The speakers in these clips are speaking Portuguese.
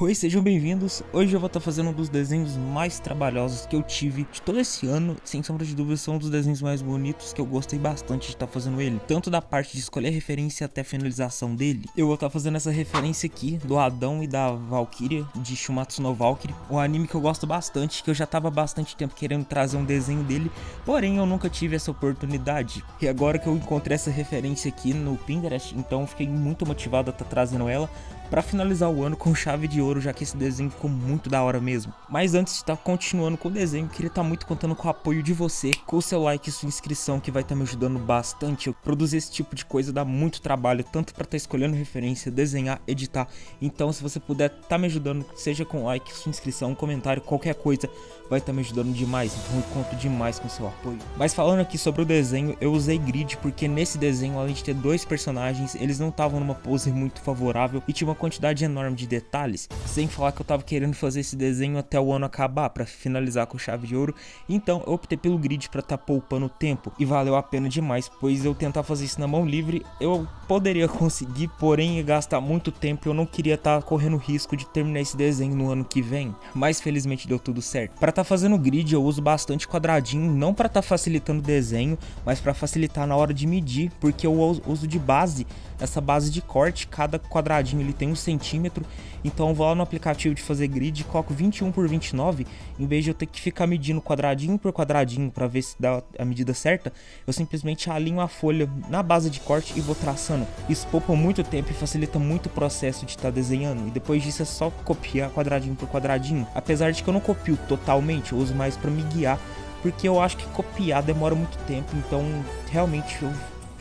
Oi, sejam bem-vindos. Hoje eu vou estar fazendo um dos desenhos mais trabalhosos que eu tive de todo esse ano. Sem sombra de dúvida, são um dos desenhos mais bonitos que eu gostei bastante de estar fazendo ele. Tanto da parte de escolher a referência até a finalização dele. Eu vou estar fazendo essa referência aqui do Adão e da Valkyria, de Shumatsu no Valkyrie. Um anime que eu gosto bastante, que eu já estava há bastante tempo querendo trazer um desenho dele. Porém, eu nunca tive essa oportunidade. E agora que eu encontrei essa referência aqui no Pinterest, então fiquei muito motivado a estar trazendo ela pra finalizar o ano com chave de ouro, já que esse desenho ficou muito da hora mesmo. Mas antes de estar continuando com o desenho, queria estar muito contando com o apoio de você, com o seu like e sua inscrição, que vai estar me ajudando bastante. Eu produzir esse tipo de coisa dá muito trabalho, tanto pra estar escolhendo referência, desenhar, editar. Então, se você puder estar me ajudando, seja com like, sua inscrição, comentário, qualquer coisa, vai estar me ajudando demais. Então eu conto demais com o seu apoio. Mas falando aqui sobre o desenho, eu usei grid porque nesse desenho, além de ter dois personagens, eles não estavam numa pose muito favorável e tinha uma quantidade enorme de detalhes. Sem falar que eu tava querendo fazer esse desenho até o ano acabar, pra finalizar com chave de ouro. Então eu optei pelo grid pra tá poupando tempo. E valeu a pena demais, pois eu tentar fazer isso na mão livre, eu poderia conseguir, porém ia gastar muito tempo. Eu não queria estar correndo risco de terminar esse desenho no ano que vem. Mas felizmente deu tudo certo. Pra tá fazendo grid eu uso bastante quadradinho, não pra tá facilitando o desenho, mas pra facilitar na hora de medir, porque eu uso de base, essa base de corte. Cada quadradinho ele tem 1 centímetro, então eu vou lá no aplicativo de fazer grid e coloco 21 por 29, em vez de eu ter que ficar medindo quadradinho por quadradinho para ver se dá a medida certa, eu simplesmente alinho a folha na base de corte e vou traçando. Isso poupa muito tempo e facilita muito o processo de estar desenhando, e depois disso é só copiar quadradinho por quadradinho. Apesar de que eu não copio totalmente, eu uso mais para me guiar, porque eu acho que copiar demora muito tempo, então realmente eu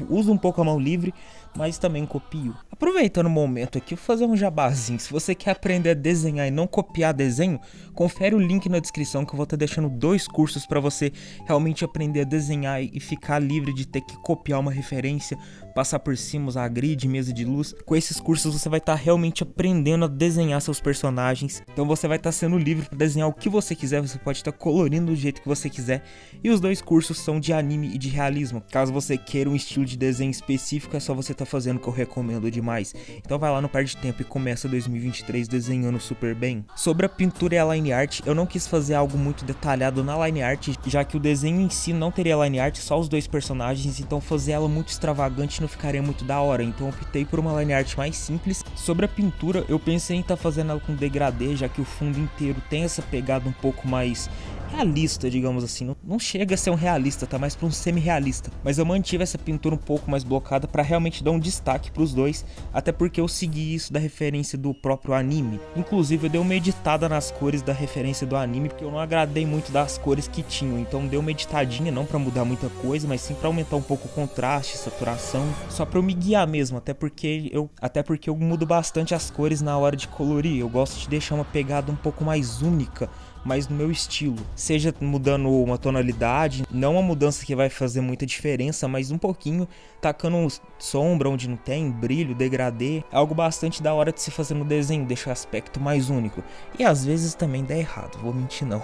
uso um pouco a mão livre, mas também copio. Aproveitando o momento aqui, vou fazer um jabazinho. Se você quer aprender a desenhar e não copiar desenho, confere o link na descrição que eu vou estar deixando 2 cursos para você realmente aprender a desenhar e ficar livre de ter que copiar uma referência, passar por cima, usar grid, mesa de luz. Com esses cursos você vai estar realmente aprendendo a desenhar seus personagens. Então você vai estar sendo livre para desenhar o que você quiser, você pode estar colorindo do jeito que você quiser. E os 2 cursos são de anime e de realismo. Caso você queira um estilo de desenho específico, é só você estar fazendo, o que eu recomendo demais. Então vai lá, não perde tempo e começa 2023 desenhando super bem. Sobre a pintura e a line art, eu não quis fazer algo muito detalhado na line art, já que o desenho em si não teria line art, só os 2 personagens, então fazer ela muito extravagante não ficaria muito da hora, então eu optei por uma line art mais simples. Sobre a pintura, eu pensei em estar fazendo ela com degradê, já que o fundo inteiro tem essa pegada um pouco mais realista, digamos assim. Não chega a ser um realista, tá mais para um semi-realista, mas eu mantive essa pintura um pouco mais blocada para realmente dar um destaque para os 2, até porque eu segui isso da referência do próprio anime. Inclusive eu dei uma editada nas cores da referência do anime, porque eu não agradei muito das cores que tinham, então dei uma editadinha, não para mudar muita coisa, mas sim para aumentar um pouco o contraste, saturação, só para eu me guiar mesmo, até porque eu mudo bastante as cores na hora de colorir. Eu gosto de deixar uma pegada um pouco mais única, mas no meu estilo, seja mudando uma tonalidade, não uma mudança que vai fazer muita diferença, mas um pouquinho, tacando sombra onde não tem, brilho, degradê, algo bastante da hora de se fazer no desenho, deixa o aspecto mais único. E às vezes também dá errado, vou mentir não.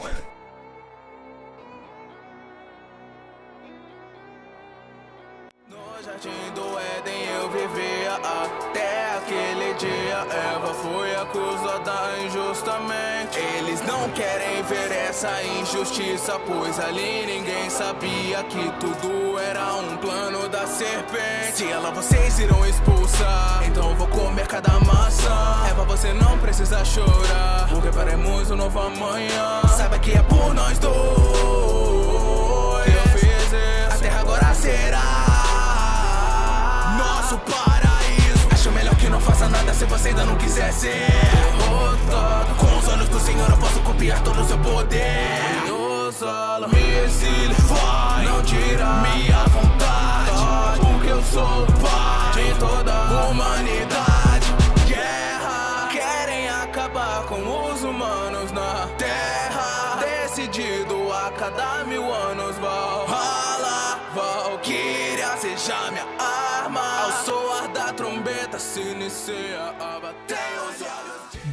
No jardim do Éden eu vivia até aquele dia. Eva foi acusada injustamente. Eles não querem ver essa injustiça, pois ali ninguém sabia que tudo era um plano da serpente. Se ela vocês irão expulsar, então vou comer cada maçã. Eva, você não precisa chorar, porque faremos um novo amanhã. Saiba que é por nós dois que eu fiz isso. A terra agora será nosso paraíso. Acho melhor que não faça nada se você ainda não quiser ser derrotado. Com os olhos do Senhor eu posso copiar todo o seu poder. Me exílio, vai, não tira minha vontade, porque eu sou pai de toda a humanidade. Guerra, querem acabar com os humanos na terra. Decidido a cada 1000 anos, Valhalla, Valkyria, seja minha arma. Ao soar da trombeta se inicia a batalha.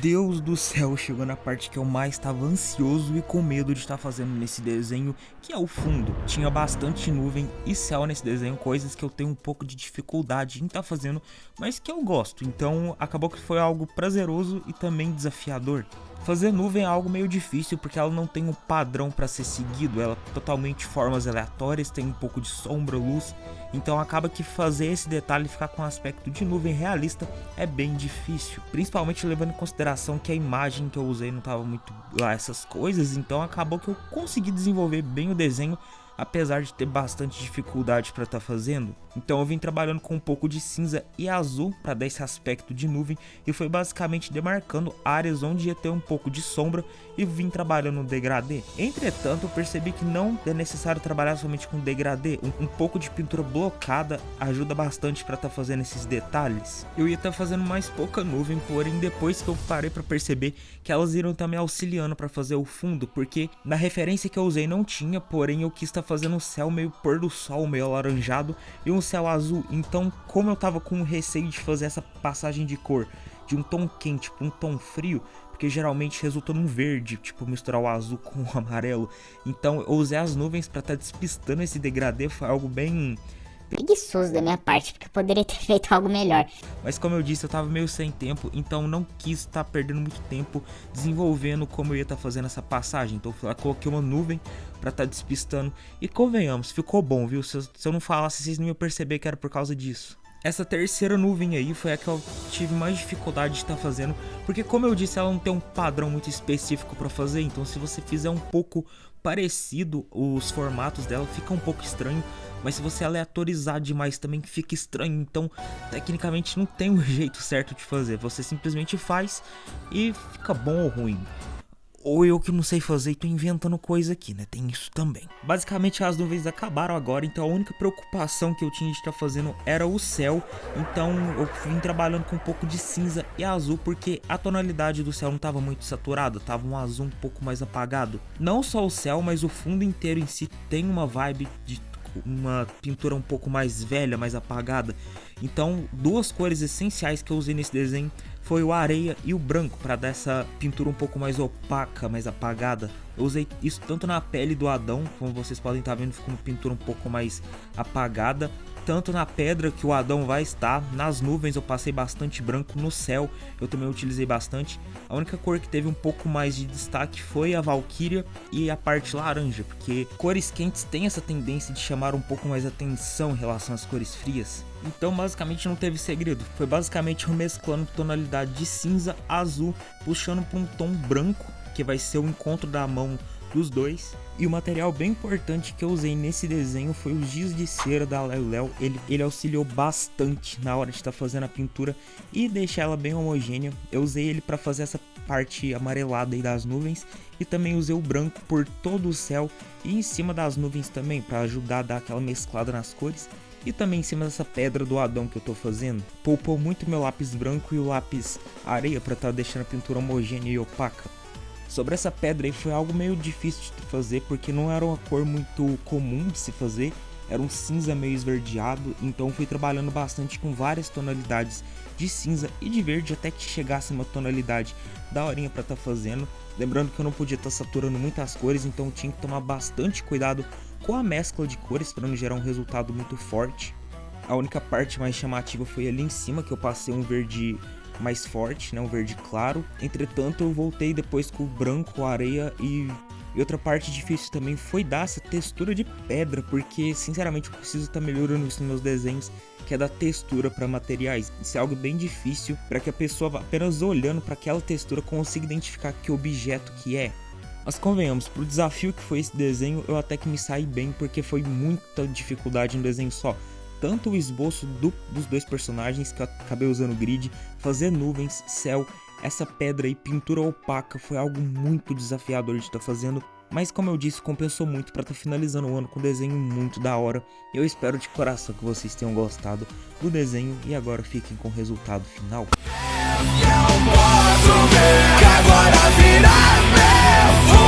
Deus do céu, chegou na parte que eu mais estava ansioso e com medo de estar fazendo nesse desenho, que é o fundo. Tinha bastante nuvem e céu nesse desenho, coisas que eu tenho um pouco de dificuldade em estar fazendo, mas que eu gosto. Então acabou que foi algo prazeroso e também desafiador. Fazer nuvem é algo meio difícil porque ela não tem um padrão para ser seguido, ela é totalmente formas aleatórias, tem um pouco de sombra, luz, então acaba que fazer esse detalhe ficar com um aspecto de nuvem realista é bem difícil, principalmente levando em consideração que a imagem que eu usei não estava muito lá essas coisas, então acabou que eu consegui desenvolver bem o desenho, apesar de ter bastante dificuldade para estar fazendo. Então eu vim trabalhando com um pouco de cinza e azul para dar esse aspecto de nuvem e foi basicamente demarcando áreas onde ia ter um pouco de sombra e vim trabalhando no degradê. Entretanto, eu percebi que não é necessário trabalhar somente com degradê, um pouco de pintura blocada ajuda bastante para estar fazendo esses detalhes. Eu ia estar fazendo mais pouca nuvem, porém depois que eu parei para perceber que elas iriam estar me auxiliando para fazer o fundo, porque na referência que eu usei não tinha, porém eu quis estar fazendo um céu meio pôr do sol, meio alaranjado e um céu azul, então como eu tava com receio de fazer essa passagem de cor de um tom quente para um tom frio, porque geralmente resulta num verde, tipo misturar o azul com o amarelo, então eu usei as nuvens para estar despistando esse degradê, foi algo bem preguiçoso da minha parte, porque eu poderia ter feito algo melhor. Mas como eu disse, eu tava meio sem tempo, então não quis estar perdendo muito tempo desenvolvendo como eu ia estar fazendo essa passagem. Então eu coloquei uma nuvem pra estar despistando e convenhamos, ficou bom, viu? Se eu não falasse, vocês não iam perceber que era por causa disso. Essa terceira nuvem aí foi a que eu tive mais dificuldade de estar fazendo, porque como eu disse, ela não tem um padrão muito específico para fazer, então se você fizer um pouco parecido os formatos dela, fica um pouco estranho, mas se você aleatorizar demais também fica estranho, então tecnicamente não tem um jeito certo de fazer, você simplesmente faz e fica bom ou ruim. Ou eu que não sei fazer e tô inventando coisa aqui, né? Tem isso também. Basicamente as nuvens acabaram agora, então a única preocupação que eu tinha de estar fazendo era o céu. Então eu vim trabalhando com um pouco de cinza e azul, porque a tonalidade do céu não estava muito saturada, tava um azul um pouco mais apagado. Não só o céu, mas o fundo inteiro em si tem uma vibe de uma pintura um pouco mais velha, mais apagada. Então duas cores essenciais que eu usei nesse desenho foi o areia e o branco, para dar essa pintura um pouco mais opaca, mais apagada. Eu usei isso tanto na pele do Adão, como vocês podem estar vendo, ficou uma pintura um pouco mais apagada, tanto na pedra que o Adão vai estar, nas nuvens eu passei bastante branco, no céu eu também utilizei bastante. A única cor que teve um pouco mais de destaque foi a Valkyria e a parte laranja, porque cores quentes têm essa tendência de chamar um pouco mais atenção em relação às cores frias. Então basicamente não teve segredo, foi basicamente eu mesclando tonalidade de cinza, azul, puxando para um tom branco, que vai ser o encontro da mão dos dois. E o material bem importante que eu usei nesse desenho foi o giz de cera da Léo. Ele auxiliou bastante na hora de estar fazendo a pintura e deixar ela bem homogênea. Eu usei ele para fazer essa parte amarelada aí das nuvens e também usei o branco por todo o céu e em cima das nuvens também, para ajudar a dar aquela mesclada nas cores. E também em cima dessa pedra do Adão que eu tô fazendo, poupou muito meu lápis branco e o lápis areia para estar deixando a pintura homogênea e opaca. Sobre essa pedra aí foi algo meio difícil de fazer, porque não era uma cor muito comum de se fazer, era um cinza meio esverdeado, então fui trabalhando bastante com várias tonalidades de cinza e de verde até que chegasse uma tonalidade daorinha para estar fazendo. Lembrando que eu não podia estar saturando muitas cores, então tinha que tomar bastante cuidado com a mescla de cores para não gerar um resultado muito forte. A única parte mais chamativa foi ali em cima, que eu passei um verde mais forte, né, um verde claro. Entretanto eu voltei depois com o branco, a areia e outra parte difícil também foi dar essa textura de pedra, porque sinceramente eu preciso estar melhorando isso nos meus desenhos, que é dar textura para materiais. Isso é algo bem difícil para que a pessoa apenas olhando para aquela textura consiga identificar que objeto que é. Mas convenhamos, pro desafio que foi esse desenho, eu até que me saí bem, porque foi muita dificuldade no desenho só. Tanto o esboço dos dois personagens, que eu acabei usando grid, fazer nuvens, céu, essa pedra e pintura opaca foi algo muito desafiador de estar fazendo. Mas como eu disse, compensou muito para estar finalizando o ano com um desenho muito da hora. Eu espero de coração que vocês tenham gostado do desenho e agora fiquem com o resultado final. Eu posso ver que agora vira meu.